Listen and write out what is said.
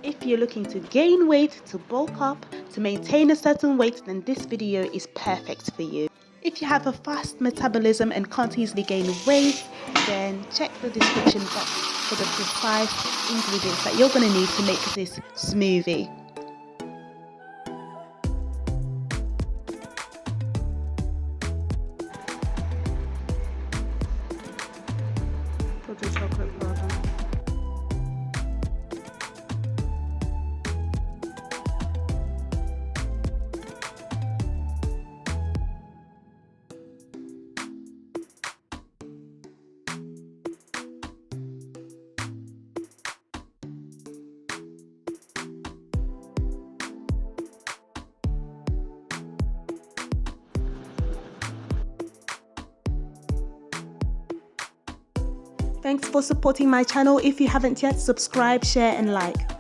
If you're looking to gain weight, to bulk up, to maintain a certain weight, then this video is perfect for you. If you have a fast metabolism and can't easily gain weight, then check the description box for the precise ingredients that you're going to need to make this smoothie. Put the chocolate powder. Thanks for supporting my channel. If you haven't yet, subscribe, share and like.